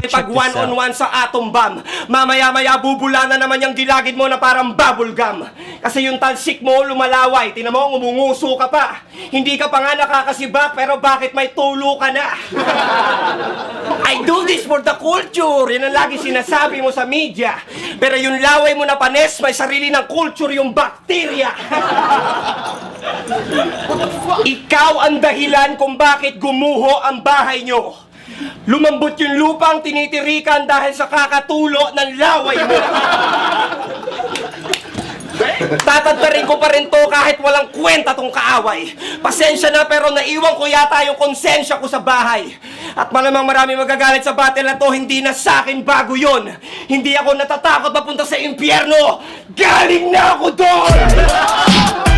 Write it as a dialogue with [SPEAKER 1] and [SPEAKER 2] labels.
[SPEAKER 1] Pag one-on-one sa atom bomb, mamaya-maya bubula na naman yung gilagid mo na parang bubble gum. Kasi yung talsik mo lumalaway, tinan mo, umunguso ka pa. Hindi ka pa nga nakakasibak, pero bakit may tulo ka na? I do this for the culture, yan ang lagi sinasabi mo sa media. Pero yung laway mo na panes, may sarili ng culture yung bakterya. Ikaw ang dahilan kung bakit gumuho ang bahay nyo. Lumambot yung lupang tinitirikan dahil sa kakatulo ng laway mo. Tatadtarin ko pa rin to kahit walang kwenta tong kaaway. Pasensya na pero naiwan ko yata yung konsensya ko sa bahay. At malamang marami magagalit sa battle na to, hindi na sa akin bago yun. Hindi ako natatakot mapunta sa impyerno. Galing na ako doon!